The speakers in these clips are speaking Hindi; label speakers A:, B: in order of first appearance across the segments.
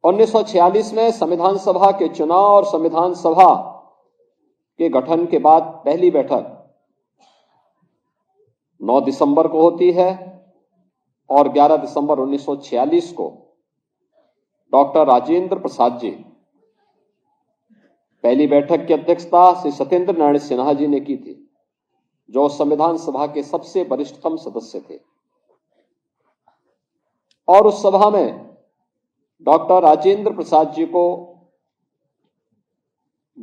A: 1946 में संविधान सभा के चुनाव और संविधान सभा के गठन के बाद पहली बैठक 9 दिसंबर को होती है और 11 दिसंबर 1946 को डॉक्टर राजेंद्र प्रसाद जी पहली बैठक की अध्यक्षता श्री सत्येंद्र नारायण सिन्हा जी ने की थी, जो संविधान सभा के सबसे वरिष्ठतम सदस्य थे। और उस सभा में डॉक्टर राजेंद्र प्रसाद जी को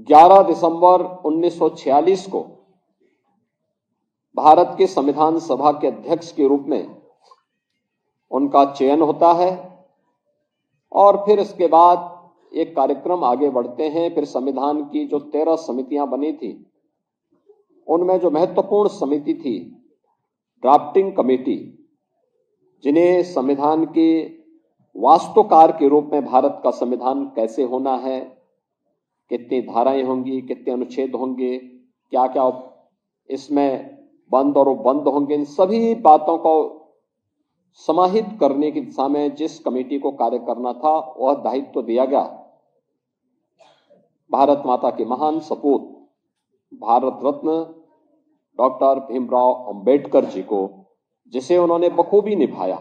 A: 11 दिसंबर 1946 को भारत के संविधान सभा के अध्यक्ष के रूप में उनका चयन होता है। और फिर इसके बाद एक कार्यक्रम आगे बढ़ते हैं। फिर संविधान की जो 13 समितियां बनी थी, उनमें जो महत्वपूर्ण समिति थी ड्राफ्टिंग कमेटी, जिन्हें संविधान के वास्तुकार के रूप में भारत का संविधान कैसे होना है, कितनी धाराएं होंगी, कितने अनुच्छेद होंगे, क्या क्या इसमें बंद और उपबंध होंगे, इन सभी बातों को समाहित करने की दिशा में जिस कमेटी को कार्य करना था, वह दायित्व दिया गया भारत माता के महान सपूत भारत रत्न डॉक्टर भीमराव अंबेडकर जी को, जिसे उन्होंने बखूबी निभाया।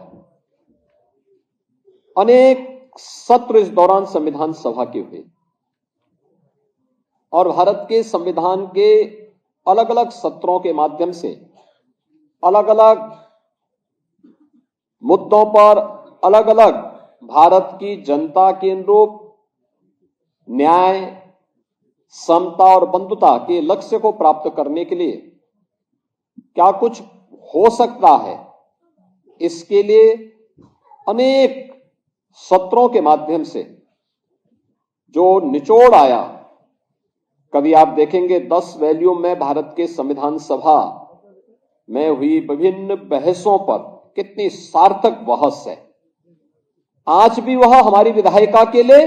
A: अनेक सत्र इस दौरान संविधान सभा के हुए और भारत के संविधान के अलग अलग सत्रों के माध्यम से अलग अलग मुद्दों पर अलग अलग भारत की जनता के अनुरूप न्याय, समता और बंधुता के लक्ष्य को प्राप्त करने के लिए क्या कुछ हो सकता है, इसके लिए अनेक सत्रों के माध्यम से जो निचोड़ आया। कभी आप देखेंगे 10 वॉल्यूम में भारत के संविधान सभा में हुई विभिन्न बहसों पर कितनी सार्थक बहस है। आज भी वह हमारी विधायिका के लिए,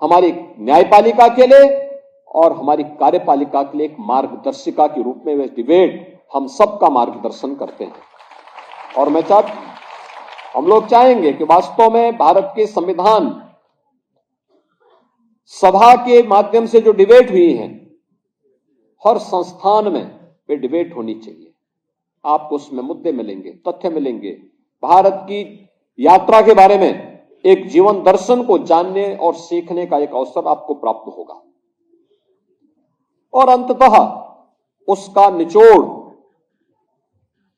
A: हमारी न्यायपालिका के लिए और हमारी कार्यपालिका के लिए एक मार्गदर्शिका के रूप में वह डिबेट हम सबका मार्गदर्शन करते हैं। और हम लोग चाहेंगे कि वास्तव में भारत के संविधान सभा के माध्यम से जो डिबेट हुई है, हर संस्थान में वे डिबेट होनी चाहिए। आपको उसमें मुद्दे मिलेंगे, तथ्य मिलेंगे, भारत की यात्रा के बारे में एक जीवन दर्शन को जानने और सीखने का एक अवसर आपको प्राप्त होगा। और अंततः उसका निचोड़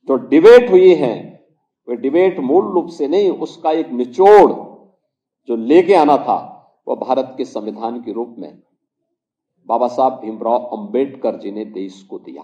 A: जो डिबेट हुई है, वे डिबेट मूल रूप से नहीं, उसका एक निचोड़ जो लेके आना था, वह भारत के संविधान के रूप में बाबा साहब भीमराव अंबेडकर जी ने देश को दिया।